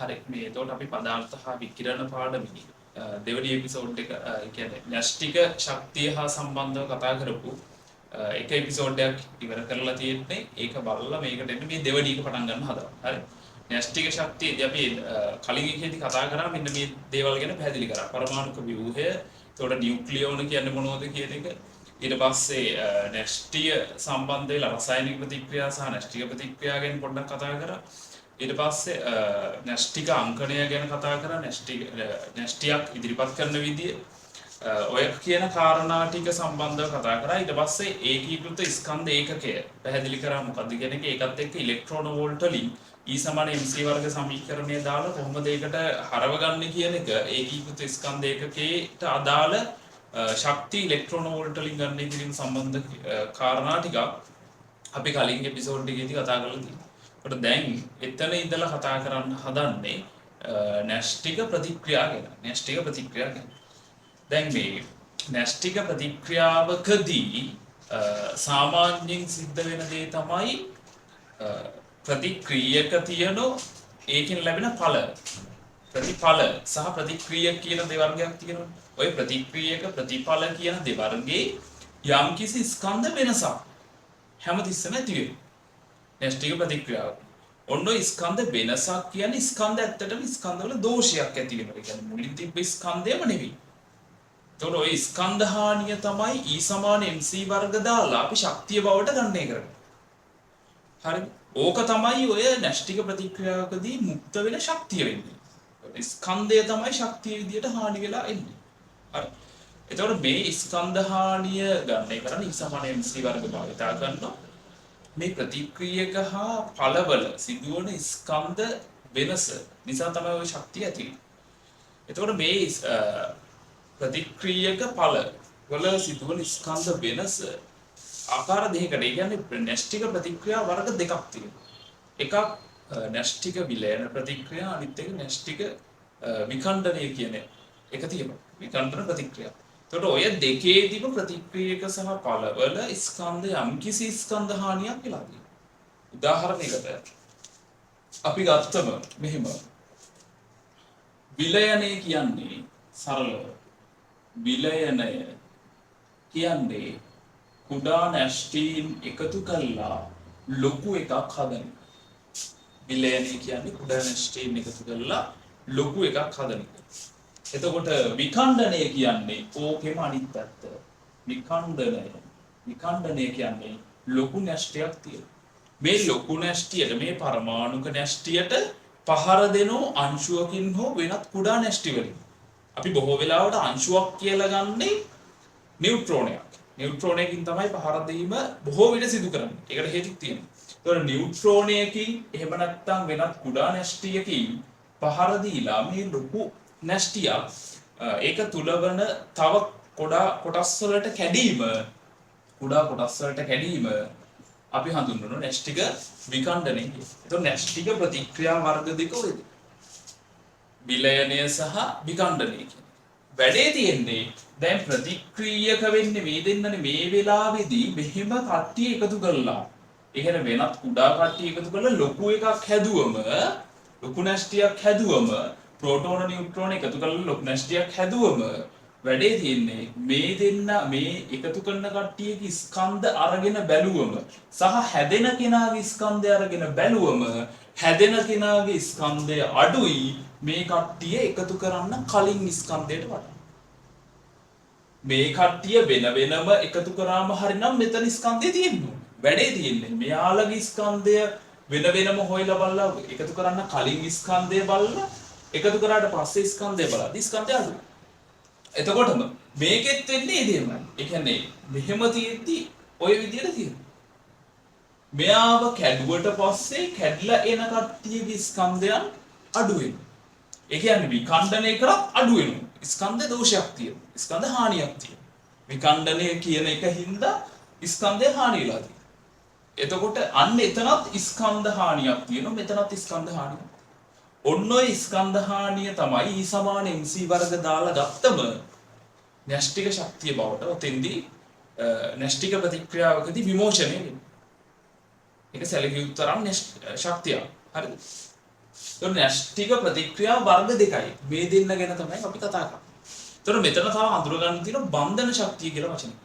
හරි මේ එතකොට අපි පදාර්ථ හා විකිරණ පාඩමේ දෙවැනි එපිසෝඩ් එක කියන්නේ න්‍යෂ්ටික ශක්තිය හා සම්බන්ධව කතා කරපු එක එපිසෝඩ් එකක් ඉවර කරලා තියෙන්නේ. ඒක බලලා මේකට එන්න මේ දෙවැනි එක පටන් ගන්න හදනවා. හරි. න්‍යෂ්ටික ශක්තියදී අපි කලින් එකේදී කතා කරා මෙන්න මේ දේවල් ගැන පැහැදිලි කරා. පරමාණුක ව්‍යුහය, එතකොට නියුක්ලියෝන කියන්නේ මොනවද කියන එක. ඊට පස්සේ න්‍යෂ්ටිය සම්බන්ධ වෙලා රසායනික ප්‍රතික්‍රියා සහ න්‍යෂ්ටික ප්‍රතික්‍රියා ගැන පොඩ්ඩක් කතා කරා. ඊට පස්සේ න්‍යෂ්ටික අංකණය ගැන කතා කරා. න්‍යෂ්ටියක් ඉදිරිපත් කරන විදිය ඔය කියන කාරණා ටික සම්බන්ධව කතා කරා. ඊට පස්සේ ඒකීකෘත ස්කන්ධ ඒකකය පැහැදිලි කරා මොකද්ද කියන එක. ඒකත් එක්ක ඉලෙක්ට්‍රෝන වෝල්ට වලින් E = mc වර්ග සමීකරණය දාලා කොහොමද ඒකට හරවගන්නේ කියන එක. ඒකීකෘත ස්කන්ධ ඒකකයට අදාළ ශක්තිය ඉලෙක්ට්‍රෝන වෝල්ට වලින් ගන්න කිරීම සම්බන්ධ කාරණා ටික අපි කලින් එපිසෝඩ් එකේදී කතා කරලා තියෙනවා. ඒකට දැන් එතන ඉඳලා කතා කරන්න හදන්නේ න්‍යෂ්ටික ප්‍රතික්‍රියා ගැන. න්‍යෂ්ටික ප්‍රතික්‍රියා ගැන. දැන් මේ න්‍යෂ්ටික ප්‍රතික්‍රියාවකදී සාමාන්‍යයෙන් සිද්ධ වෙන දේ තමයි ප්‍රතික්‍රියක තියෙන ඒකෙන් ලැබෙන ඵල ප්‍රතිඵල සහ ප්‍රතික්‍රියක කියන දෙවර්ගයක් තියෙනවා. ඔය ප්‍රතික්‍රියක ප්‍රතිඵල කියන දෙවර්ගයේ යම්කිසි ස්කන්ධ වෙනසක් හැමතිස්සෙම ඇති වෙනවා. න්‍යෂ්ටික ප්‍රතික්‍රියාව. ඔන්න ඔය ස්කන්ධ වෙනසක් කියන්නේ ස්කන්ධ ඇත්තටම ස්කන්ධවල දෝෂයක් ඇති වෙනවා. ඒ කියන්නේ මුලින් තිබ්බ ස්කන්ධයම නෙවෙයි. එතකොට ඔය ස්කන්ධ හානිය තමයි E = mc වර්ග දාලා අපි ශක්තිය බවට ගණනය කරන්නේ. හරිද? ඕක තමයි ඔය න්‍යෂ්ටික ප්‍රතික්‍රියාවකදී මුක්ත වෙන ශක්තිය වෙන්නේ. ස්කන්ධය තමයි ශක්තිය විදියට හානි වෙලා එන්නේ. හරි. එතකොට මේ ස්කන්ධ හානිය ගණනය කරන්න E = mc වර්ග භාවිතා කරනවා. මේ ප්‍රතික්‍රියක හා ඵලවල සිදුවන ස්කන්ධ වෙනස නිසා තමයි ඔය ශක්තිය ඇති වෙන්නේ. එතකොට මේ ප්‍රතික්‍රියක ඵල වල සිදුවන ස්කන්ධ වෙනස ආකාර දෙකකට. ඒ කියන්නේ න්‍යෂ්ටික ප්‍රතික්‍රියා වර්ග දෙකක් තියෙනවා. එකක් න්‍යෂ්ටික විලයන ප්‍රතික්‍රියා, අනිත් එක න්‍යෂ්ටික විඛණ්ඩනය කියන එක තියෙනවා. විඛණ්ඩන ප්‍රතික්‍රියා. එතකොට ඔය දෙකේදීම ප්‍රතික්‍රියක සහ ඵලවල ස්කන්ධ යම්කිසි ස්කන්ධ හානියක් වෙලා තියෙනවා. උදාහරණයකට අපි ගත්තම මෙහෙම විලයනය කියන්නේ සරලව විලයනය කියන්නේ කුඩා න්‍යෂ්ටීන් එකතු කළා ලොකු එකක් හදන. විලයනය කියන්නේ කුඩා න්‍යෂ්ටීන් එකතු කළා ලොකු එකක් හදන එක. එතකොට විඛණ්ඩනය කියන්නේ ඕකෙම අනිත් පැත්ත. විඛණ්ඩනය කියන්නේ ලොකු න්‍යෂ්ටියක් තියෙන. මේ ලොකු න්‍යෂ්ටියට මේ පරමාණුක න්‍යෂ්ටියට පහර දෙනෝ අංශුවකින් හෝ වෙනත් කුඩා න්‍යෂ්ටි වලින්. අපි බොහෝ වෙලාවට අංශුවක් කියලා ගන්නේ නියුට්‍රෝනයක්. නියුට්‍රෝනයකින් තමයි පහර දීම බොහෝ විට සිදු කරන්නේ. ඒකට හේතුක් තියෙනවා. ඒතකොට නියුට්‍රෝනයකින් එහෙම නැත්නම් වෙනත් කුඩා න්‍යෂ්ටියකින් පහර දීලා මේ ලොකු න්‍යෂ්ටියක් ඒක තුලවන තව කොටස් වලට කැඩීම අපි හඳුන්වන න්‍යෂ්ටික විඛණ්ඩනය කියලා. එතකොට න්‍යෂ්ටික ප්‍රතික්‍රියා වර්ග දෙක ඔයද. විලයනය සහ විඛණ්ඩනය කියන්නේ. වැඩේ තියෙන්නේ දැන් ප්‍රතික්‍රියක වෙන්නේ මේ දෙන්නනේ මේ වෙලාවේදී මෙහෙම කට්ටිය එකතු කරලා. ඒ කියන්නේ වෙනත් කුඩා කට්ටිය එකතු කරලා ලොකු එකක් හැදුවම ලොකු න්‍යෂ්ටියක් හැදුවම ප්‍රෝටෝන නියුට්‍රෝන එකතු කරලා ලොකු න්‍යෂ්ටියක් හැදුවම වැඩේ තියෙන්නේ මේ දෙන්න මේ එකතු කරන කට්ටියගේ ස්කන්ධ අරගෙන බැලුවම සහ හැදෙන කෙනාගේ ස්කන්ධය අරගෙන බැලුවම හැදෙන කෙනාගේ ස්කන්ධය අඩුයි මේ කට්ටිය එකතු කරන්න කලින් ස්කන්ධයට වඩා. මේ කට්ටිය වෙන වෙනම එකතු කරාම හරිනම් මෙතන ස්කන්ධය තියෙනවා. වැඩේ තියෙන්නේ මෙයාලගේ ස්කන්ධය වෙන වෙනම හොයලා බලලා එකතු කරන්න කලින් ස්කන්ධය බලලා එකතු කරාට පස්සේ ස්කන්ධය බලද්දි ස්කන්ධය අඩුයි. එතකොටම මේකෙත් වෙන්නේ ඒ දෙයමයි. ඒ කියන්නේ මෙහෙම තියෙද්දි ඔය විදියට තියෙනවා. මෙයාව කැඩුවට පස්සේ කැඩලා එන කට්ටියගේ ස්කන්ධයන් අඩු වෙනවා. ඒ කියන්නේ විඛණ්ඩනය කරත් අඩු වෙනවා. ස්කන්ධ දෝෂයක් තියෙනවා. ස්කන්ධ හානියක් තියෙනවා. විඛණ්ඩනය කියන එක හින්දා ස්කන්ධය හානි වෙලා තියෙනවා. එතකොට අන්න එතනත් ස්කන්ධ හානියක් තියෙනවා. මෙතනත් ස්කන්ධ හානියක්. ඔන්න ඔය ස්කන්ධ හානිය තමයි E = mc වර්ග දාලා ගත්තම න්‍යෂ්ටික ශක්තිය බවට ඔතෙන්දී න්‍යෂ්ටික ප්‍රතික්‍රියාවකදී විමෝචනය වෙනවා. ඒක සැලකිය යුතු තරම් ශක්තියක්. හරිද? ඒතකොට න්‍යෂ්ටික ප්‍රතික්‍රියා වර්ග දෙකයි. මේ දෙන්න ගැන තමයි අපි කතා කරන්නේ. ඒතකොට මෙතන තව අඳුර ගන්න තියෙන බන්ධන ශක්තිය කියලා වචනයක්.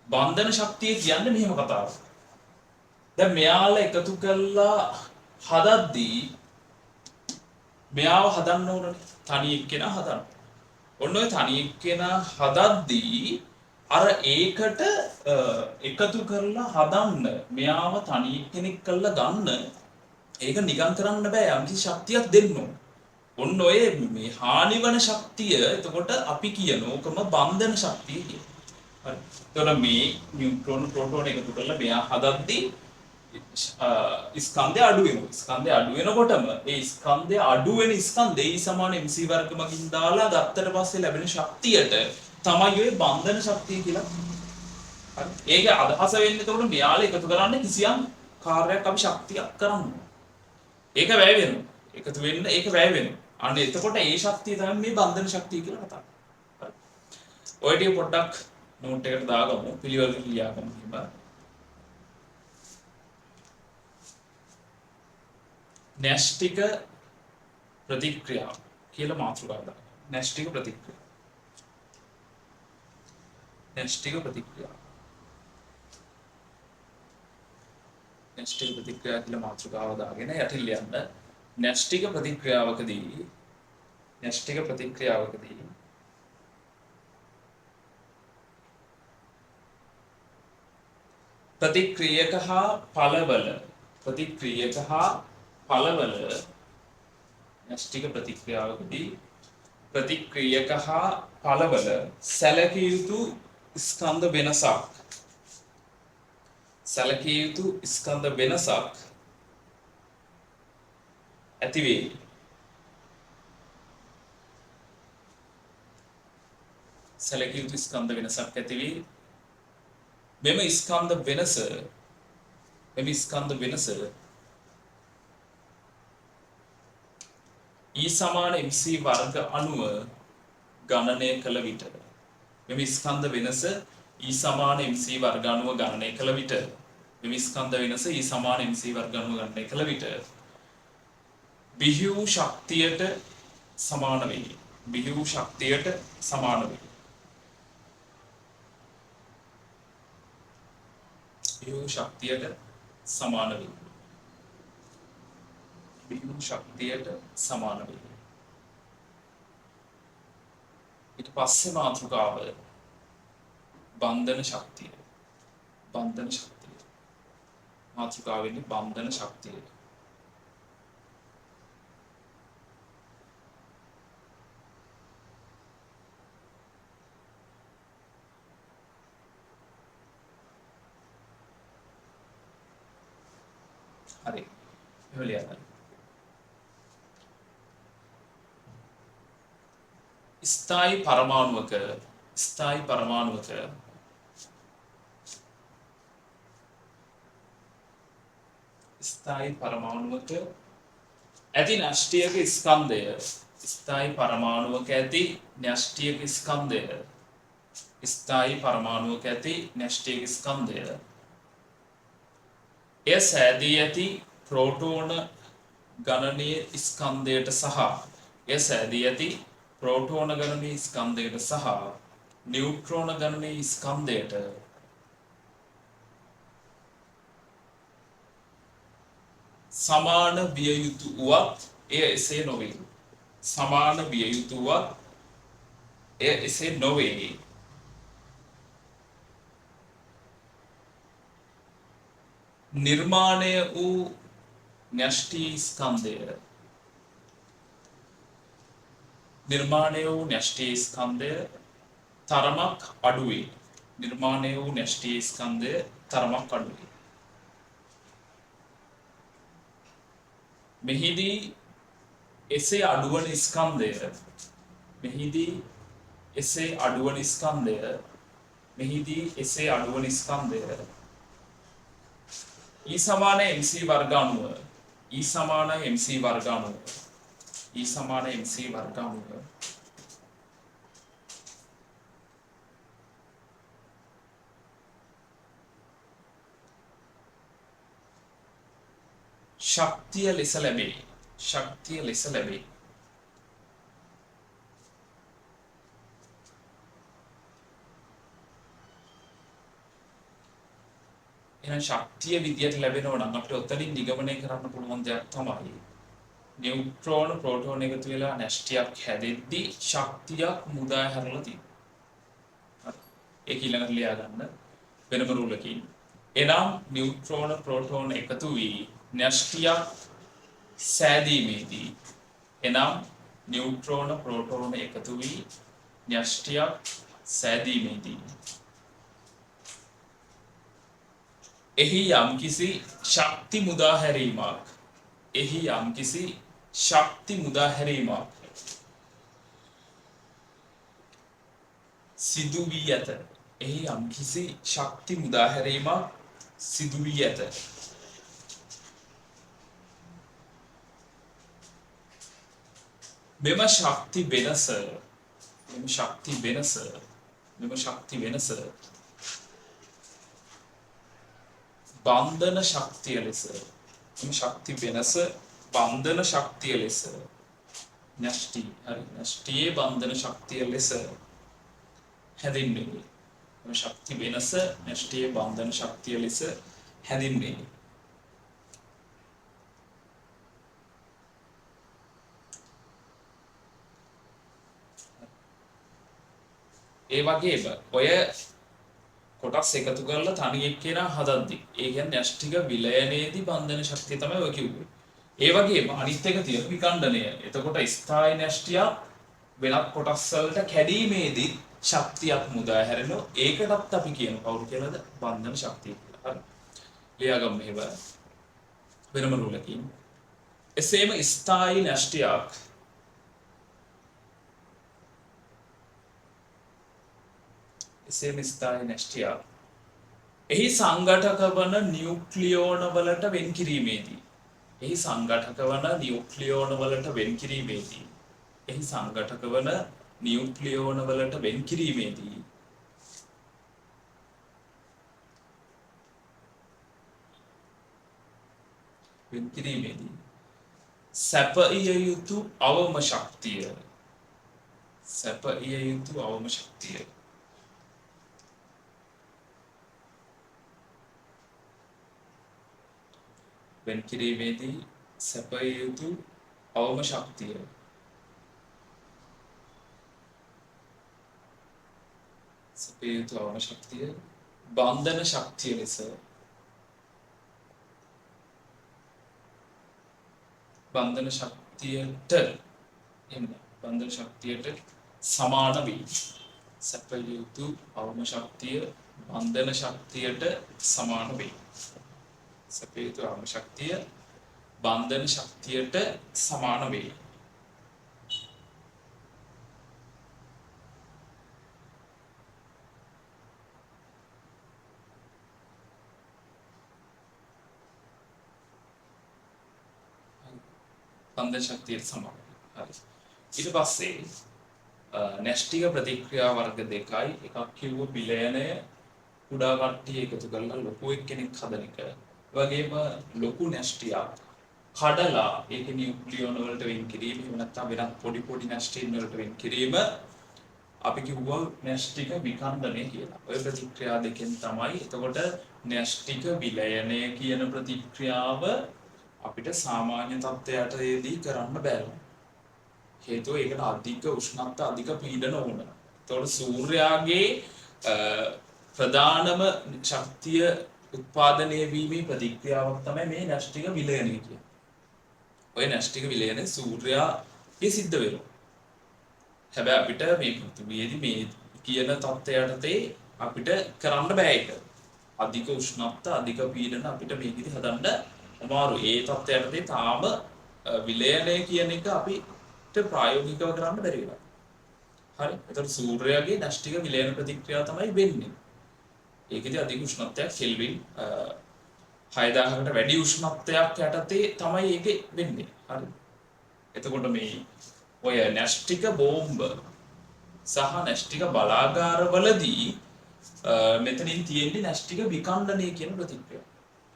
බන්ධන ශක්තිය කියන්නේ මෙහෙම කතාවක්. දැන් මෙයාලා එකතු කළා හදද්දී මෙයාව හදන්න ඕනනේ. තනි එක්කෙනා හදන්න. ඔන්න ඔය තනි එක්කෙනා හදද්දී අර ඒකට එකතු කරලා හදන්න මෙයාව තනි කෙනෙක් කරලා ගන්න ඒක නිකන් කරන්න බෑ යම්කිසි ශක්තියක් දෙන්න ඕන. ඔන්න ඔය මේ හානිවන ශක්තිය එතකොට අපි කියන ඕකම බන්ධන ශක්තිය කියලා. හරි. එතකොට මේ නියුට්‍රෝන ප්‍රෝටෝන එකතු කරලා මෙයා හදද්දී ස්කන්ධය අඩු වෙනවා. ස්කන්ධය අඩු වෙනකොටම ඒ ස්කන්ධය අඩු වෙන ස්කන්ධය E = mc වර්ග මගින් දාලා ගත්තට පස්සේ ලැබෙන ශක්තියට තමයි ඔය බන්ධන ශක්තිය කියලා. හරි. ඒක අදහස වෙන්නේ එතකොට මෙයාලා එකතු කරන්න කිසියම් කාර්යයක් අපි ශක්තියක් කරන්න. ඒක වැය වෙනවා. එකතු වෙන්න ඒක වැය වෙනවා. අන්න එතකොට ඒ ශක්තිය තමයි මේ බන්ධන ශක්තිය කියලා කතා කරන්නේ. හරි. ඔය ටික පොඩ්ඩක් නෝට් එකට දාගමු. පිළිවෙලට ලියාගමු එහෙම. න්‍යෂ්ටික ප්‍රතික්‍රියාව කියලා මාතෘකාව දාගන්න. න්‍යෂ්ටික ප්‍රතික්‍රියාව. න්‍යෂ්ටික ප්‍රතික්‍රියාව. න්‍යෂ්ටික ප්‍රතික්‍රියාව කියලා මාතෘකාව දාගෙන යටින් ලියන්න. න්‍යෂ්ටික ප්‍රතික්‍රියාවකදී ප්‍රතික්‍රියක හා ඵලවල න්‍යෂ්ටික ප්‍රතික්‍රියාවකදී ප්‍රතික්‍රියක හා ඵලවල සැලකිය යුතු ස්කන්ධ වෙනසක් ඇති වේ. සැලකිය යුතු ස්කන්ධ වෙනසක් ඇති වේ. මෙම ස්කන්ධ වෙනස E = mc වර්ග අණුව ගණනය කළ විට මෙම ස්කන්ධ වෙනස E = mc වර්ග අණුව ගණනය කළ විට බිහි වූ ශක්තියට සමාන වේ. බිහි වූ ශක්තියට සමාන වේ. බිහි වූ ශක්තියට සමාන වේ. බිහි වූ ශක්තියට සමාන වේ. ඊට පස්සේ මාතෘකාව බන්ධන ශක්තිය. මාතෘකාව වෙන්නේ බන්ධන ශක්තිය. හරි. එහෙම ලියන්න. ස්ථායි පරමාණුවක ඇති න්‍යෂ්ටියක ස්කන්ධය එය සෑදී ඇති ප්‍රෝටෝන ගණනීය ස්කන්ධයට සහ නියුට්‍රෝන ගණනීය ස්කන්ධයට සමාන විය යුතු වුවත් එය එසේ නොවේ. නිර්මාණය වූ න්‍යෂ්ටි ස්කන්ධය තරමක් අඩුවේ. මෙහිදී එසේ අඩුවන ස්කන්ධය E = mc වර්ග අණුව ශක්තිය ලෙස ලැබේ. ශක්තිය ලෙස ලැබේ. එහෙනම් ශක්තිය විදියට ලැබෙනවා නම් අපිට ඔතනින් නිගමනය කරන්න පුළුවන් දෙයක් තමයි නියුට්‍රෝන ප්‍රෝටෝන එකතු වෙලා නැස්ටියක් හැදෙද්දී ශක්තියක් මුදා හැරලා තියෙනවා. ඒක ඊළඟට ලියා ගන්න වෙනම රූලකින්. එනම් නියුට්‍රෝන ප්‍රෝටෝන එකතු වී නැස්ටියක් සෑදීමේදී එනම් නියුට්‍රෝන ප්‍රෝටෝන එකතු වී න්‍යෂ්ටියක් සෑදීමේදී එහි යම්කිසි ශක්ති මුදා හැරීමක් සිදු වී ඇත. එහි යම්කිසි ශක්ති මුදා හැරීමක් සිදු වී ඇත. මෙම ශක්ති වෙනස බන්ධන ශක්තිය ලෙස න්‍යෂ්ටියේ බන්ධන ශක්තිය ලෙස හැඳින්වේ. මෙම ශක්ති වෙනස න්‍යෂ්ටියේ බන්ධන ශක්තිය ලෙස හැඳින්වේ. ඒ වගේම ඔය කොටස් එකතු කරලා තනි එක්කෙනා හදද්දි ඒ කියන්නේ න්‍යෂ්ටික විලයනයේදී බන්ධන ශක්තිය තමයි ඔය කිව්වේ. ඒ වගේම අනිත් එක තියෙන විකණ්ඩනය. එතකොට ස්ථායි න්‍යෂ්ටිය වෙනත් කොටස් වලට කැඩීමේදී ශක්තියක් මුදා හැරෙනවා. ඒකටත් අපි කියන කවුරු කියලාද? බන්ධන ශක්තිය කියලා. හරි. ලියාගමු මෙහෙම වෙනම රූලකින්. එසේම ස්ථායි න්‍යෂ්ටියක් එහි සංඝටක වන නියුක්ලියෝන වලට වෙන් කිරීමේදී සැපිය යුතු අවම ශක්තිය වෙන් කිරීමේදී සැපිය යුතු අවම ශක්තිය බන්ධන ශක්තිය ලෙස බන්ධන ශක්තියට සමාන වේ. සැපිය යුතු අවම ශක්තිය බන්ධන ශක්තියට සමාන වේ. සැපිය යුතු අවම ශක්තිය බන්ධන ශක්තියට සමාන වේ. බන්ධන ශක්තියට සමාන. හරි. ඊට පස්සේ න්‍යෂ්ටික ප්‍රතික්‍රියා වර්ග දෙකයි. එකක් කිව්ව විලයනය කුඩා කට්ටිය එකතු කරලා ලොකු එක්කෙනෙක් හදන එක. වගේම ලොකු න්‍යෂ්ටියක් කඩලා ඒක නියුක්ලියෝන වලට වෙන් කිරීම එහෙම නැත්නම් වෙනත් පොඩි පොඩි න්‍යෂ්ටින් වලට වෙන් කිරීම අපි කිව්වා න්‍යෂ්ටික විකණ්ඩනය කියලා. ඔය ප්‍රතික්‍රියා දෙකෙන් තමයි එතකොට න්‍යෂ්ටික විලයනය කියන ප්‍රතික්‍රියාව අපිට සාමාන්‍ය තත්ත්වයටදී කරන්න බැහැ. හේතුව ඒකට අධික උෂ්ණත්ව අධික පීඩන ඕන. එතකොට සූර්යාගේ ප්‍රධානම ශක්තිය උත්පාදනය වීමේ ප්‍රතික්‍රියාවක් තමයි මේ න්‍යෂ්ටික විලයනය කියන්නේ. ඔය න්‍යෂ්ටික විලයනය සූර්යාගේ සිද්ධ වෙනවා. හැබැයි අපිට මේ පෘථිවියේදී මේ කියන තත්ත්වයටදී අපිට කරන්න බෑ ඒක. අධික උෂ්ණත්ව අධික පීඩන අපිට මේකෙදි හදන්න අමාරු. ඒ තත්ත්වයටදී තාම විලයනය කියන එක අපිට ප්‍රායෝගිකව කරන්න බැරි වෙනවා. හරි. එතකොට සූර්යාගේ න්‍යෂ්ටික විලයන ප්‍රතික්‍රියාව තමයි වෙන්නේ. ඒකෙදි අධික උෂ්ණත්වයක් කෙල්වින් 6000කට වැඩි උෂ්ණත්වයක් යටතේ තමයි ඒක වෙන්නේ. හරි. එතකොට මේ ඔය න්‍යෂ්ටික බෝම්බ සහ න්‍යෂ්ටික බලාගාරවලදී මෙතනින් තියෙන්නේ න්‍යෂ්ටික විකණ්ඩනය කියන ප්‍රතික්‍රියාව.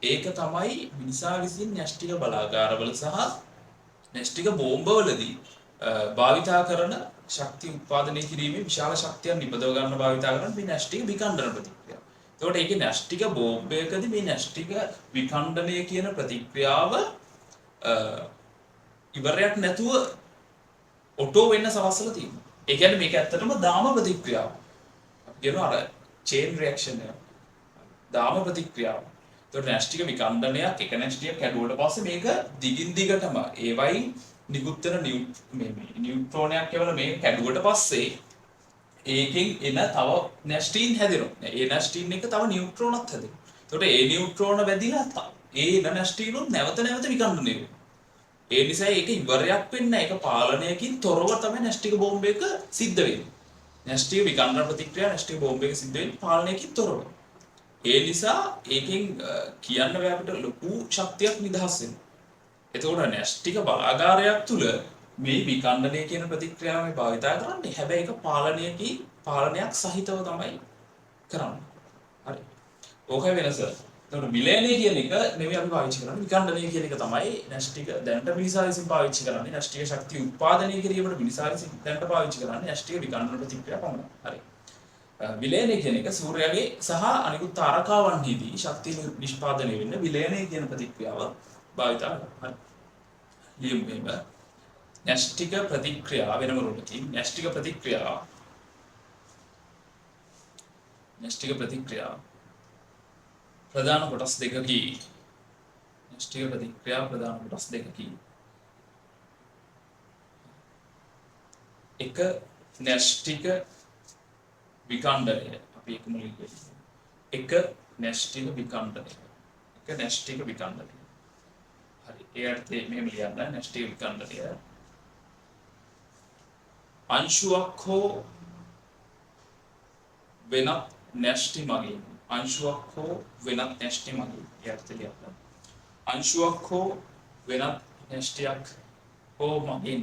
ඒක තමයි මිනිසා විසින් න්‍යෂ්ටික බලාගාරවල සහ න්‍යෂ්ටික බෝම්බවලදී භාවිතා කරන ශක්තිය උත්පාදනය කිරීමේ විශාල ශක්තියක් නිපදව ගන්න භාවිතා කරන මේ න්‍යෂ්ටික විඛණ්ඩන ප්‍රතික්‍රියාව. එතකොට ඒකේ න්‍යෂ්ටික බෝම්බයකදී මේ න්‍යෂ්ටික විඛණ්ඩනය කියන ප්‍රතික්‍රියාව ඉවරයක් නැතුව ඔටෝ වෙන්න සලස්සලා තියෙනවා. ඒ කියන්නේ මේක ඇත්තටම දාම ප්‍රතික්‍රියාව. අපි කියනවා අර චේන් රියැක්ෂන් එක. දාම ප්‍රතික්‍රියාව. එතකොට න්‍යෂ්ටික විඛණ්ඩනයක් එක න්‍යෂ්ටියක් කැඩුවට පස්සේ මේක දිගින් දිගටම ඒවයි නිකුත් වෙන නියුට්‍රෝනයක් කියලා මේක කැඩුවට පස්සේ ඒකෙන් එන තව න්‍යෂ්ටීන් හැදෙනවා. ඒ න්‍යෂ්ටීන් එක තව නියුට්‍රෝනක් හැදෙනවා. එතකොට ඒ නියුට්‍රෝන වැදිලා ඒ එන න්‍යෂ්ටීනුත් නැවත නැවත විඛණ්ඩනය වෙනවා. ඒ නිසා ඒක ඉවරයක් වෙන්නේ නැහැ. ඒක පාලනයකින් තොරව තමයි න්‍යෂ්ටික බෝම්බයක සිද්ධ වෙන්නේ. න්‍යෂ්ටික විඛණ්ඩන ප්‍රතික්‍රියාව න්‍යෂ්ටික බෝම්බයක සිද්ධ වෙන්නේ පාලනයකින් තොරව. ඒ නිසා ඒකෙන් කියන්න බෑ අපිට ලොකු ශක්තියක් නිදහස් වෙනවා. එතකොට න්‍යෂ්ටික බලාගාරයක් තුල මේ විඛණ්ඩනය කියන ප්‍රතික්‍රියාව මේ භාවිතා කරන්නේ. හැබැයි ඒක පාලනයක් සහිතව තමයි කරන්නේ. හරි. ඕකයි වෙනස. එතකොට විලයනය කියන එක නෙවෙයි අපි පාවිච්චි කරන්නේ. විඛණ්ඩනය කියන එක තමයි න්‍යෂ්ටික දැනට මිනිසා විසින් පාවිච්චි කරන්නේ. න්‍යෂ්ටික ශක්තිය උත්පාදනය කිරීමට මිනිසා විසින් දැනට පාවිච්චි කරන්නේ න්‍යෂ්ටික විඛණ්ඩන ප්‍රතික්‍රියාව පමණයි. හරි. විලයනය කියන එක සූර්යයාගේ සහ අනිකුත් තාරකාවන්හිදී ශක්තිය නිෂ්පාදනය වෙන්න විලයනය කියන ප්‍රතික්‍රියාව භාවිතා කරනවා. හරි. ලියමු මේක. න්‍යෂ්ටික ප්‍රතික්‍රියාව වෙනම රූපකින් න්‍යෂ්ටික ප්‍රතික්‍රියාව ප්‍රධාන කොටස් දෙකකි. න්‍යෂ්ටික ප්‍රතික්‍රියාව ප්‍රධාන කොටස් දෙකකි. එක න්‍යෂ්ටික විඛණ්ඩනය අපි එක මුලින්ම එක න්‍යෂ්ටික විඛණ්ඩනය. එක න්‍යෂ්ටික විඛණ්ඩනය. හරි. ඒ අර්ථයේ මෙහෙම ලියන්න න්‍යෂ්ටික විඛණ්ඩනය අංශුවක් හෝ වෙනත් න්‍යෂ්ටි මගින් අංශුවක් හෝ වෙනත් න්‍යෂ්ටි මගින් ඒ අර්ථය ලියන්න. අංශුවක් හෝ වෙනත් න්‍යෂ්ටියක් හෝ මගින්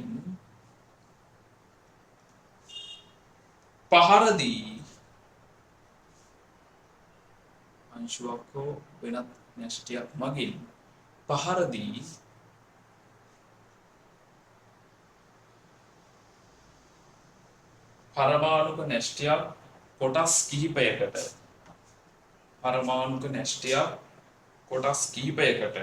පහර දී අංශුවක් හෝ වෙනත් න්‍යෂ්ටියක් මගින් පහර දී පරමාණුක න්‍යෂ්ටියක් කොටස් කිහිපයකට පරමාණුක න්‍යෂ්ටියක් කොටස් කිහිපයකට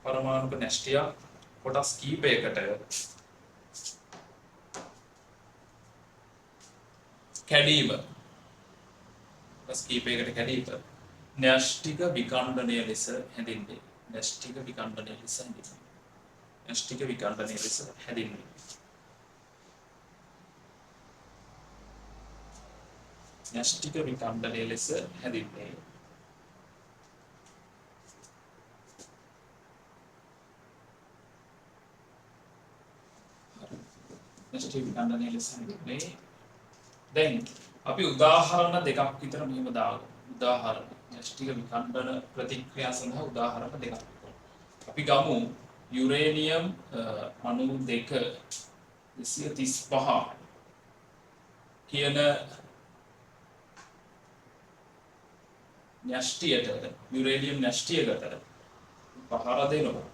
පරමාණුක න්‍යෂ්ටියක් කොටස් කිහිපයකට කැඩීම කැඩීම න්‍යෂ්ටික විඛණ්ඩනය ලෙස හැඳින්වේ. න්‍යෂ්ටික විඛණ්ඩනය ලෙස හැඳින්වේ. න්‍යෂ්ටික විඛණ්ඩනය ලෙස හැඳින්වේ. න්‍යෂ්ටික විඛණ්ඩනය ලෙස හැඳින්වේ. න්‍යෂ්ටික විඛණ්ඩනය ලෙස හැඳින්වේ. දැන් අපි උදාහරණ දෙකක් විතර මෙහෙම දාගමු. උදාහරණ න්‍යෂ්ටික විඛණ්ඩන ප්‍රතික්‍රියා සඳහා උදාහරණ දෙකක්. අපි ගමු යුරේනියම් අණු 235 කියන න්‍යෂ්ටියට යුරේනියම් න්‍යෂ්ටියකට පහර දෙනවා.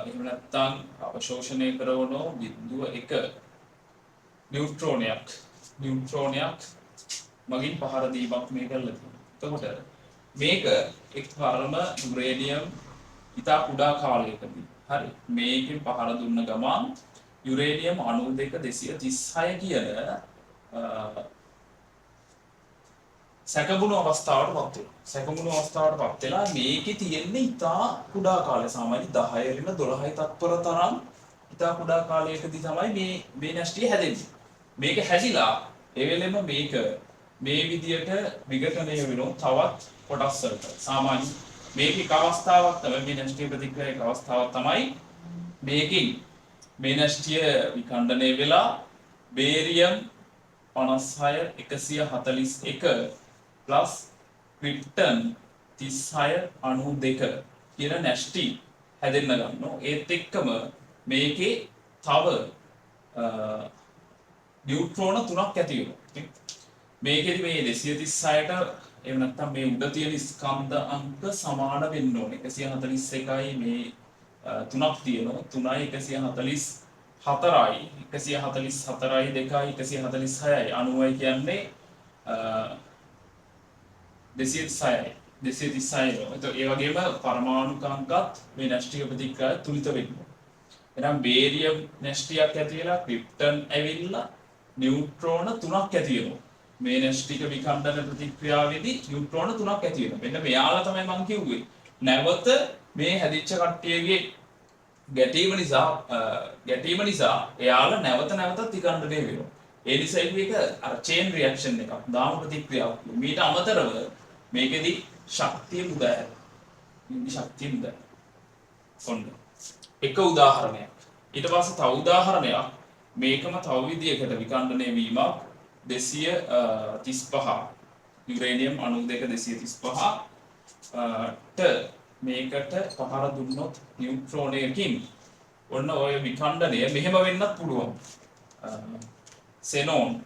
එහෙම නැත්නම් අවශෝෂණය කරන 0.1 නියුට්‍රෝනයක් මගින් පහර දීමක් මේ කරලා තියෙනවා. එතකොට මේක එක්තරම යුරේනියම් ඉතා කුඩා කාලයකදී හරි මේකෙන් පහර දුන්න ගමන් යුරේනියම් අණු 236 කියන සැකඹුණු අවස්ථාවටපත් වෙලා මේකේ තියෙන්නේ ඉතා කුඩා කාලය සාමාන්‍ය 10 රින 12 තත්පර තරම් ඉතා කුඩා කාලයකදී තමයි මේ න්‍යෂ්ටිය හැදෙන්නේ. මේක හැදිලා ඒ වෙලෙම මේක මේ විදියට විඝටනය වෙනවා තවත් කොටස් වලට. සාමාන්‍ය මේක එක අවස්ථාවක් තමයි මේ න්‍යෂ්ටිය ප්‍රතික්‍රියාවේ එක අවස්ථාවක් තමයි මේකෙන් මේ න්‍යෂ්ටිය විඛණ්ඩනය වෙලා බේරියම් 56 141 plus ක්‍රිප්ටන් 36 අණු 2 කියන න්‍යෂ්ටි හැදෙන්න ගන්නවා. ඒත් එක්කම මේකේ තව නියුට්‍රෝන 3ක් ඇති වෙනවා. මේකෙදි මේ 236ට එහෙම නැත්නම් මේ උඩ තියෙන ස්කන්ධ අංක සමාන වෙන්න ඕනේ. 141යි මේ තුනක් තියෙනවා. 3යි 144යි 144යි 2යි 146යි 90යි කියන්නේ 236යි 236යි. එතකොට ඒ වගේම පරමාණු කාංකත් මේ න්‍යෂ්ටික ප්‍රතික්‍රියාව තුලිත වෙනවා. එහෙනම් බේරියම් න්‍යෂ්ටියක් ඇති වෙලා ක්‍රිප්ටන් ඇවිල්ලා නියුට්‍රෝන 3ක් ඇති වෙනවා. මේ න්‍යෂ්ටික විඛණ්ඩන ප්‍රතික්‍රියාවේදී නියුට්‍රෝන 3ක් ඇති වෙනවා. මෙන්න මෙයාලා තමයි මම කිව්වේ. නැවත මේ හැදිච්ච කට්ටියගේ ගැටීම නිසා එයාලා නැවත නැවතත් විඛණ්ඩනය වෙනවා. ඒ නිසා ඒක අර චේන් රියැක්ෂන් එකක්. දාම ප්‍රතික්‍රියාවක්. මීට අමතරව මේකෙදි ශක්තිය මුදා ශක්තිය මුදා. ඔන්න. එක උදාහරණයක්. ඊට පස්සේ තව උදාහරණයක් මේකම තව විදියකට විඛණ්ඩනය වීමක් 235 යුරේනියම් අණු 235 ට මේකට පහර දුන්නොත් නියුට්‍රෝනයකින් ඔන්න ඔය විඛණ්ඩනය මෙහෙම වෙන්නත් පුළුවන්. සෙනෝන්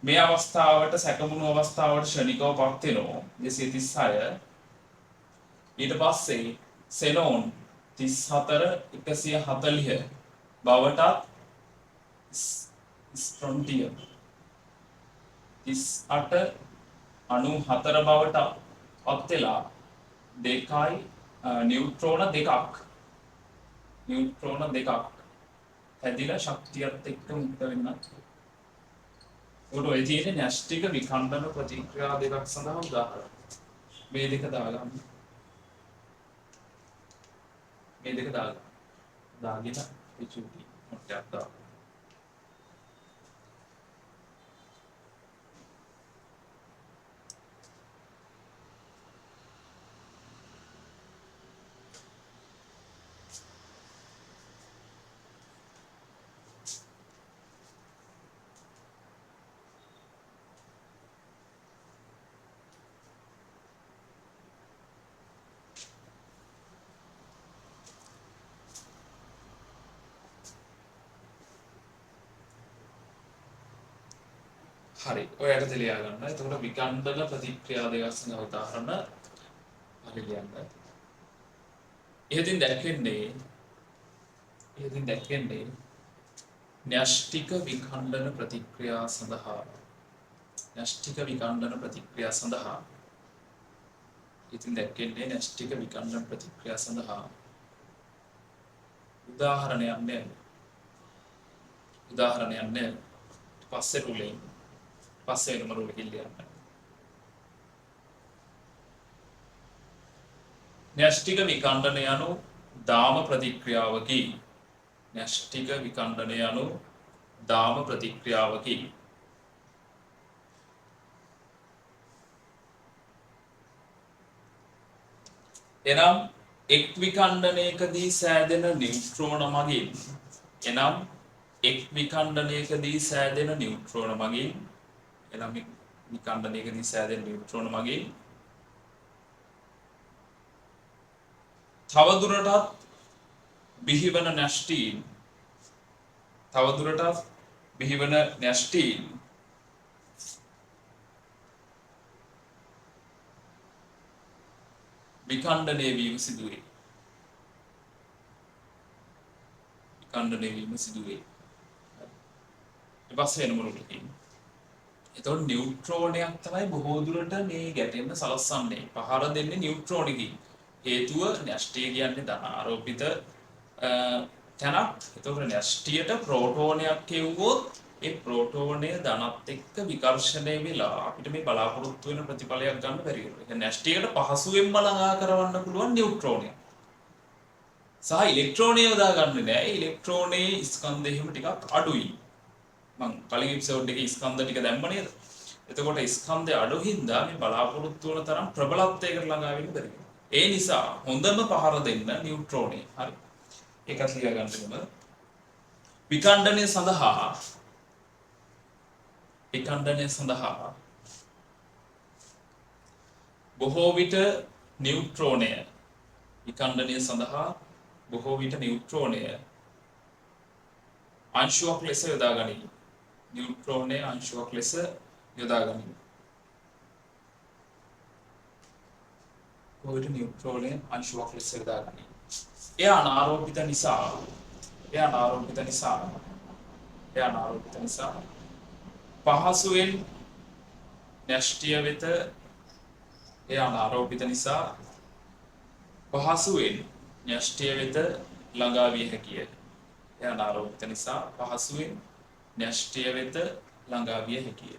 මේ අවස්ථාවට සැකමුණු අවස්ථාවට ෂණිකව පත් වෙනවා 236. ඊට පස්සේ සෙනෝන් 34 140 බවටත් ස්ට්‍රොන්ටියම් 38 94 බවට පත් වෙලා දෙකයි නියුට්‍රෝන දෙකක් හැදිලා ශක්තියත් එක්ක මුක්ත වෙන්නත්. උඩ ඔය තියෙන න්‍යෂ්ටික විඛණ්ඩන ප්‍රතික්‍රියා දෙකක් සඳහා උදාහරණ. මේ දෙක දාගන්න. දාගෙන පිටුටි මොට්ටයක් දාන්න. හරි ඔයාලට ලියා ගන්න. එතකොට විඛණ්ඩන ප්‍රතික්‍රියා දෙකක් සඳහා උදාහරණ හරි ලියන්න. ඉතින් දැක්කන්නේ න්‍යෂ්ටික විඛණ්ඩන ප්‍රතික්‍රියා සඳහා උදාහරණයක් නෑ. පස්සේ රුලෙන් පස්සේ වෙනම රුල කිල්ලියන්න. න්‍යෂ්ටික විඛණ්ඩනය anu දාම ප්‍රතික්‍රියාවකි. එනම් එක් විඛණ්ඩනයකදී සෑදෙන නියුට්‍රෝන මගින් තවදුරටත් බිහිවන න්‍යෂ්ටීන් විඛණ්ඩනය වීම සිදුවේ. ඊපස්සේ එන මොනවද කියන්නේ? එතකොට නියුට්‍රෝනයක් තමයි බොහෝ දුරට මේ ගැටෙන්න සලස්සන්නේ. පහර දෙන්නේ නියුට්‍රෝනකින්. හේතුව න්‍යෂ්ටිය කියන්නේ ධන ආරෝපිත තැනක්. එතකොට න්‍යෂ්ටියට ප්‍රෝටෝනයක් කියවුවොත් ඒ ප්‍රෝටෝනය ධනත් එක්ක විකර්ෂණය වෙලා අපිට මේ බලාපොරොත්තු වෙන ප්‍රතිඵලයක් ගන්න බැරි වෙනවා. ඒ න්‍යෂ්ටියකට පහසුවෙන්ම ළඟා කරවන්න පුළුවන් නියුට්‍රෝනය. සහ ඉලෙක්ට්‍රෝනය යොදා ගන්න නෑ. ඉලෙක්ට්‍රෝනයේ ස්කන්ධය එහෙම ටිකක් අඩුයි. මම කලින් එපිසෝඩ් එකේ ස්කන්ධ ටික දැම්ම නේද? එතකොට ස්කන්ධය අඩු හින්දා මේ බලාපොරොත්තු වන තරම් ප්‍රබලත්වයකට ළඟා වෙන්න බැරි වෙනවා. ඒ නිසා හොඳම පහර දෙන්න නියුට්‍රෝනය. හරි. ඒකත් ලියා ගන්න ඕන. විඛණ්ඩනය සඳහා බොහෝ විට නියුට්‍රෝනය අංශුවක් ලෙස යොදා ගනිමු. ඔයට නියුට්‍රෝලයෙන් අංශුවක් ලෙස යොදාගනී. එය අනාරෝපිත නිසා පහසුවෙන් න්‍යෂ්ටිය වෙත ළඟා විය හැකිය. එය අනාරෝපිත නිසා පහසුවෙන් න්‍යෂ්ටිය වෙත ළඟා විය හැකිය.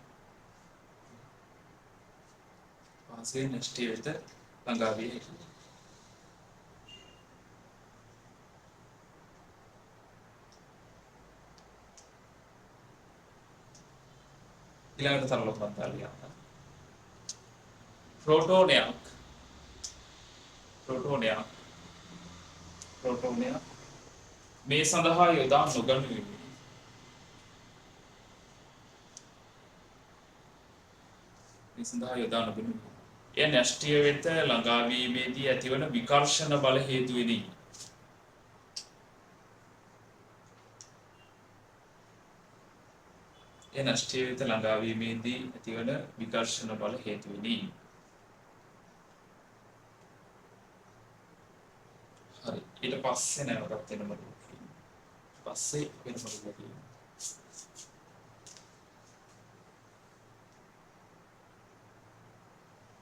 ඊළඟට සරල උපන්තාලිය යන්න. ප්‍රෝටෝනයක් මේ සඳහා යොදා නොගනුයේ. එය න්‍යෂ්ටිය වෙත ළඟාවීමේදී ඇතිවන විකර්ෂණ බල හේතුවෙනි. හරි. ඊට පස්සේ නැවතත් වෙනම රූපී. පස්සේ වෙනම රූපී.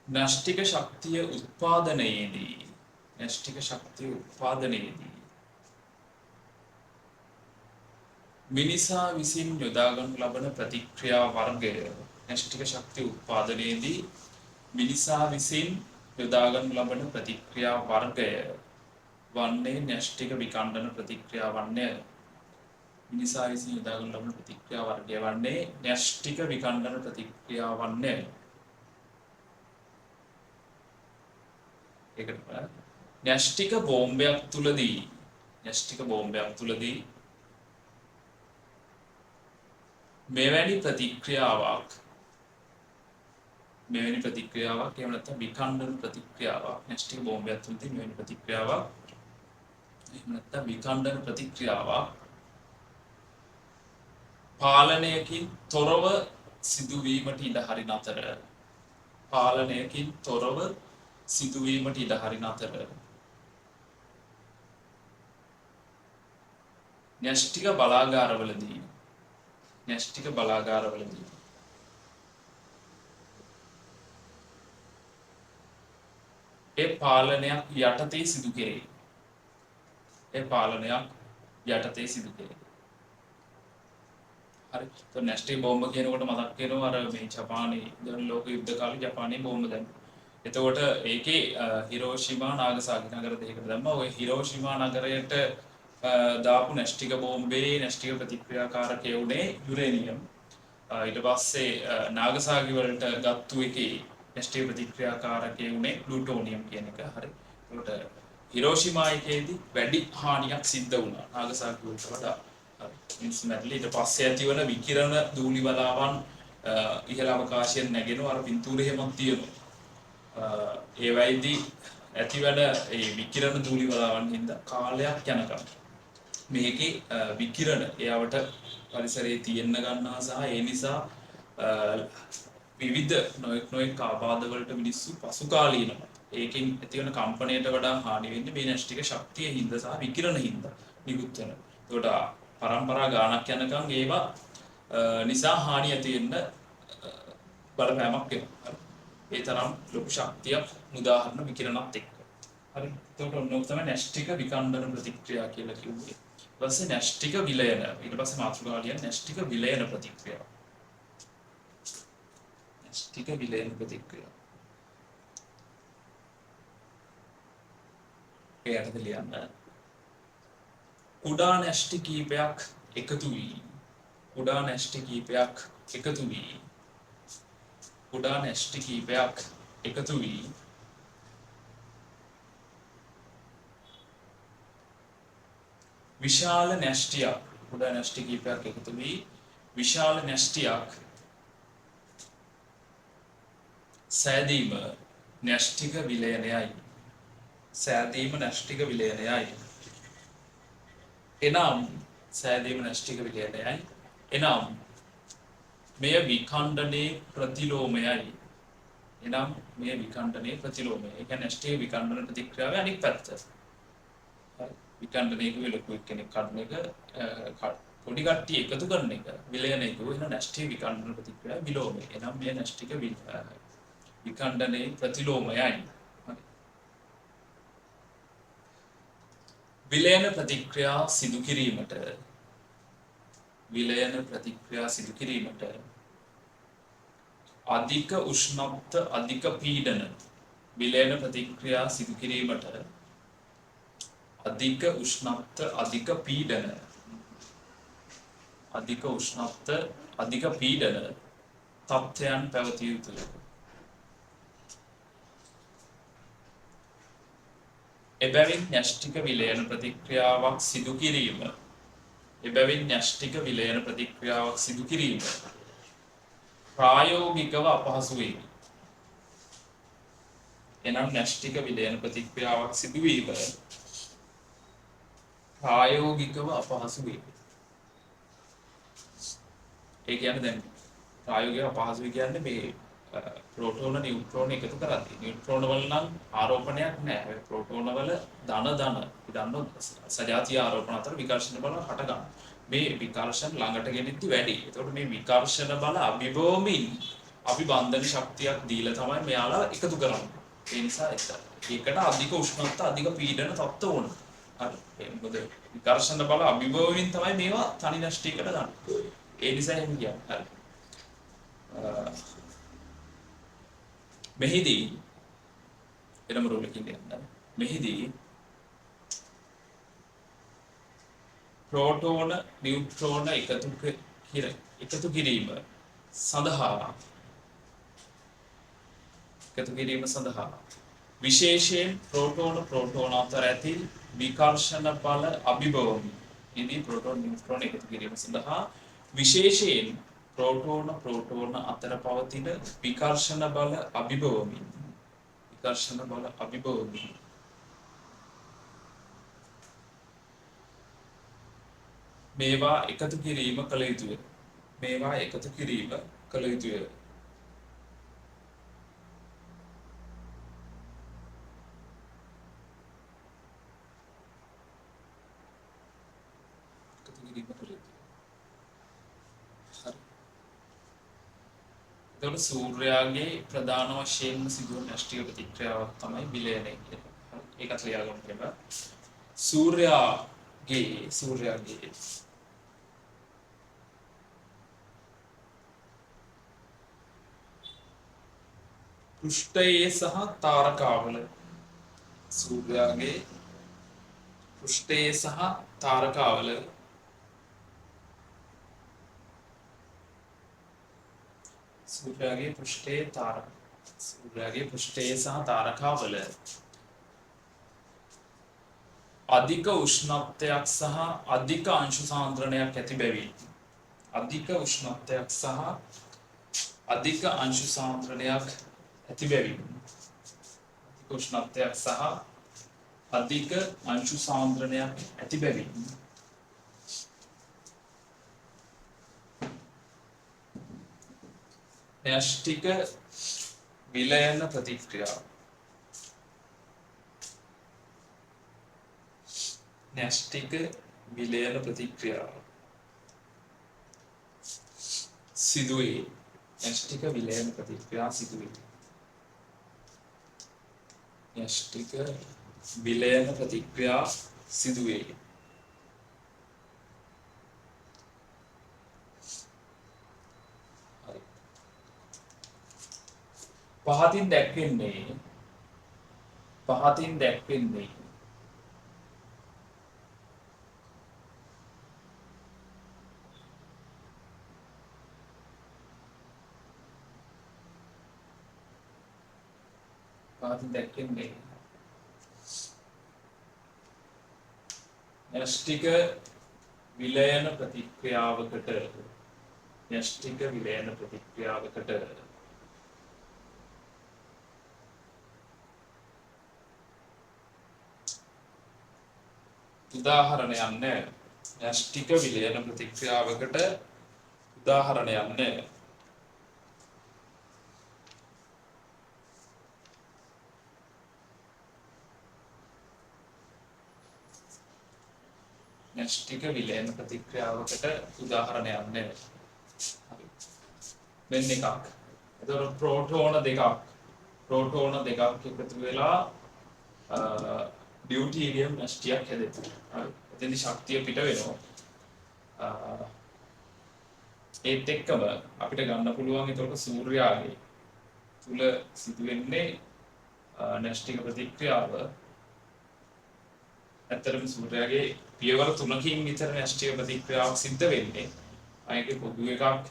න්‍යෂ්ටික ශක්තිය උත්පාදනයේදී මිනිසා විසින් යොදා ගනු ලබන ප්‍රතික්‍රියා වර්ගය වන්නේ න්‍යෂ්ටික විකණ්ඩන ප්‍රතික්‍රියා වන්නේ. ඒකට න්‍යෂ්ටික බෝම්බයක් තුලදී මෙවැනි ප්‍රතික්‍රියාවක් එහෙම නැත්නම් විකණ්ඩන ප්‍රතික්‍රියාවක් න්‍යෂ්ටික බෝම්බයක් තුලදී මෙවැනි ප්‍රතික්‍රියාවක් එහෙම නැත්නම් විකණ්ඩන ප්‍රතික්‍රියාවක් පාලනයකින් තොරව සිදුවීමට ඉඩ හරින අතර න්‍යෂ්ටික බලාගාරවලදී ඒ පාලනයක් යටතේ සිදු කෙරේ. හරි. તો න්‍යෂ්ටික බෝම්බ කියනකොට මතක් වෙනවා අර මේ ජපානයේ දැන් ලෝක යුද්ධ කාලේ ජපානයේ බෝම්බ දැම්මා. එතකොට ඒකේ හිරෝෂිමා නාගසාකි නගර දෙකකට දැම්මා. ওই හිරෝෂිමා නගරයට දාපු න්‍යෂ්ටික බෝම්බේ න්‍යෂ්ටික ප්‍රතික්‍රියාකාරකය උනේ යුරේනියම්. ඊට පස්සේ නාගසාකි වලට ගත්තු එකේ න්‍යෂ්ටික ප්‍රතික්‍රියාකාරකය උනේ ප්ලූටෝනියම් කියන එක. හරි. ඒකට හිරෝෂිමා එකේදී වැඩි හානියක් සිද්ධ වුණා නාගසාකි වලට වඩා. මිනිස්සු මැරිලා. ඊට පස්සේ ඇතිවන විකිරණ ධූලි බලාවන් ඉහළ අවකාශයෙන් නැගෙනවා. අර පින්තූරේ හැමක් තියෙනවා. ඒ වෙයිදී ඇතිවන ඒ විකිරණ ධූලි බලාවන් හින්දා කාලයක් යනකම් මේකේ විකිරණ එයාවට පරිසරයේ තියෙන්න ගන්නවා සහ ඒ නිසා විවිධ නොයෙක් ආබාධ වලට මිනිස්සු පසු කාලීනව ඒකෙන් ඇතිවන කම්පනයට වඩා හානි වෙන්නේ මේ න්‍යෂ්ටික ශක්තිය හින්දා සහ විකිරණ හින්දා නිකුත් වෙන. ඒකට පරම්පරා ගානක් යනකම් ඒවා නිසා හානි ඇති වෙන්න බලපෑමක් වෙනවා. ඒ තරම් ලොකු ශක්තියක් උදාහරණ විකිරණත් එක්ක. හරි. ඒකට ඔන්නෝක තමයි න්‍යෂ්ටික විකණ්ඩන ප්‍රතික්‍රියා කියලා කිව්වේ. ඊට පස්සේ න්‍යෂ්ටික විලයන. ඊට පස්සේ මාතෘකාව ලියන න්‍යෂ්ටික විලයන ප්‍රතික්‍රියාව. ඒකට ලියන්න. කුඩා න්‍යෂ්ටි කීපයක් එකතු වී විශාල න්‍යෂ්ටියක් සෑදීම න්‍යෂ්ටික විලයනයයි. එනම් මෙය විඛණ්ඩනයේ ප්‍රතිලෝමයයි. එනම් මේ විකණ්ඩනයේ ප්‍රතිලෝමය. ඒ කියන්නේ න්‍යෂ්ටික විකණ්ඩන ප්‍රතික්‍රියාවේ අනිත් පැත්ත. හරි. විකණ්ඩනයක ලොකු කෙනෙක් කඩන එක පොඩි කට්ටිය එකතු කරන එක විලයනයක වෙන න්‍යෂ්ටික විකණ්ඩන ප්‍රතික්‍රියාව විලෝමය. එනම් මේ න්‍යෂ්ටික විකණ්ඩනයේ ප්‍රතිලෝමයයි. හරි. විලයන ප්‍රතික්‍රියා සිදු කිරීමට අධික උෂ්ණත්ව අධික පීඩන විලයන ප්‍රතික්‍රියා සිදු කිරීමට අධික උෂ්ණත්ව අධික පීඩන තත්ත්වයන් පැවතිය යුතුය. එබැවින් න්‍යෂ්ටික විලයන ප්‍රතික්‍රියාවක් සිදු කිරීම ප්‍රායෝගිකව අපහසු වේවි. එනම් න්‍යෂ්ටික විලයන ප්‍රතික්‍රියාවක් සිදුවීම ප්‍රායෝගිකව අපහසු වේවි. ඒ කියන්නේ දැන් ප්‍රායෝගිකව අපහසු කියන්නේ මේ ප්‍රෝටෝන නියුට්‍රෝන එකතු කරද්දී නියුට්‍රෝන වල නම් ආරෝපණයක් නැහැ. ප්‍රෝටෝන වල ධන ඉදන්න සජාතීය ආරෝපණ අතර විකර්ෂණ බල හට ගන්න. මේ විකර්ෂණ ළඟට ගෙනෙද්දි වැඩි. ඒතකොට මේ විකර්ෂණ බල අභිභවමින් අභිබන්ධන ශක්තියක් දීලා තමයි මෙයාලා එකතු කරන්නේ. ඒ නිසා ඒකට අධික උෂ්ණත්ව අධික පීඩන තත්ත්ව ඕන. හරි. මොකද විකර්ෂණ බල අභිභවමින් තමයි මේවා තනි න්‍යෂ්ටිකට ගන්න. ඒ නිසා එහෙම කියන්නේ. හරි. මෙහිදී එනම රෝලකින් යන්න. මෙහිදී ප්‍රෝටෝන නියුට්‍රෝන එකතු කිරීම සඳහා විශේෂයෙන් ප්‍රෝටෝන අතර ඇති විකර්ෂණ බල අභිභවමින් ඉදී ප්‍රෝටෝන නියුට්‍රෝන එකතු කිරීම සඳහා විශේෂයෙන් ප්‍රෝටෝන අතර පවතින විකර්ෂණ බල අභිභවමින් මේවා එකතු කිරීම කළ යුතුය. එතකොට සූර්යාගේ ප්‍රධාන වශයෙන්ම සිදුවන න්‍යෂ්ටික ප්‍රතික්‍රියාවක් තමයි විලයනය කියන්නේ. ඒකත් ලියාගන්න කියලා. සූර්යාගේ පෘෂ්ඨයේ සහ තාරකාවල සූර්යාගේ පෘෂ්ඨයේ සහ තාරකාවල අධික උෂ්ණත්වයක් සහ අධික අංශු සාන්ද්‍රණයක් ඇති බැවින් අධික උෂ්ණත්වයක් සහ අධික අංශු සාන්ද්‍රණයක් ඇති බැවින් න්‍යෂ්ටික විලයන ප්‍රතික්‍රියාව සිදුවේ. පහතින් දැක්වෙන්නේ න්‍යෂ්ටික විලයන ප්‍රතික්‍රියාවකට උදාහරණයක් නැහැ. න්‍යෂ්ටික විලයන ප්‍රතික්‍රියාවකට උදාහරණයක් නැහැ. න්‍යෂ්ටික විලයන ප්‍රතික්‍රියාවකට උදාහරණයක් නෙවෙයි. හරි. මෙන්න එකක්. එතකොට ප්‍රෝටෝන දෙකක් එකතු වෙලා ඩියුටීරියම් න්‍යෂ්ටියක් හැදෙනවා. හරි. එතෙන්දි ශක්තිය පිට වෙනවා. ඒත් එක්කම අපිට ගන්න පුළුවන් එතකොට සූර්යාගේ තුල සිදුවෙන්නේ න්‍යෂ්ටික ප්‍රතික්‍රියාව. ඇත්තටම සූර්යාගේ පියවර 3කින් විතර න්‍යෂ්ටික ප්‍රතික්‍රියාවක් සිද්ධ වෙන්නේ. අයගේ පොදු එකක්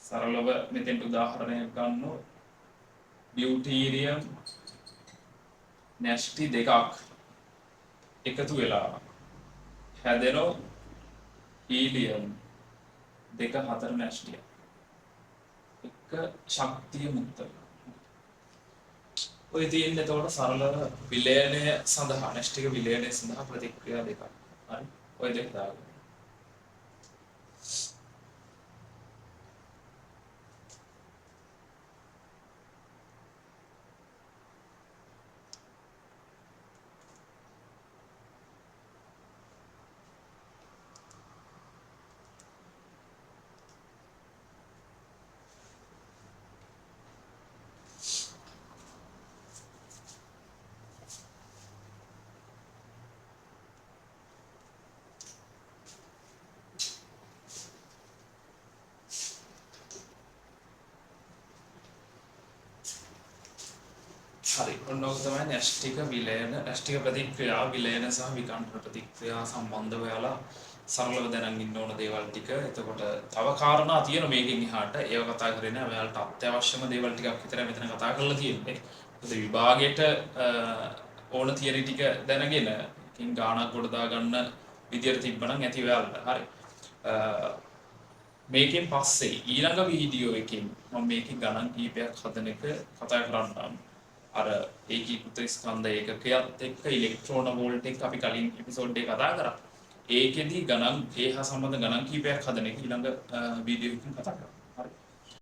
සරලව මෙතෙන්ට උදාහරණයක් ගන්නොත් ඩියුටීරියම් න්‍යෂ්ටි දෙකක් එකතු වෙලා හැදෙන හීලියම් 2-4 න්‍යෂ්ටිය එක ශක්තිය මුක්ත වෙනවා. ඔය තියෙන එතකොට සරලව විලයනය සඳහා න්‍යෂ්ටික විලයනය සඳහා ප්‍රතික්‍රියා දෙකක්. හරි. ඔය දෙක දාගන්න. හරි. ඔන්න ඔක තමයි න්‍යෂ්ටික විලයන න්‍යෂ්ටික ප්‍රතික්‍රියා විලයන සහ විකර්ණන ප්‍රතික්‍රියා සම්බන්ධව ඔයාලා සරලව දැනන් ඉන්න ඕන දේවල් ටික. එතකොට තව කාරණා තියෙන මේකෙන් එහාට ඒව කතා කරේ නෑ. ඔයාලට අත්‍යවශ්‍යම දේවල් ටිකක් විතරයි මෙතන කතා කරලා තියෙන්නේ. ඒත් විභාගයට ඕන තියරි ටික දැනගෙන එකකින් ගාණක් ගොඩ දා ගන්න විදියට තිබ්බනම් ඇති ඔයාලට. හරි. මේකෙන් පස්සේ ඊළඟ වීඩියෝ එකකින් මම මේකේ ගණන් කීපයක් හදන එක කතා කරන්නම්. අර ඒකීකృత ස්කන්ධ ඒකකයත් එක්ක ඉලෙක්ට්‍රෝන වෝල්ට් එක අපි කලින් එපිසෝඩ් එකේ කතා කරා. ඒකෙදි ගණන් ඒ හා සම්බන්ධ ගණන් කීපයක් හදන එක ඊළඟ වීඩියෝ එකකින් කතා කරමු.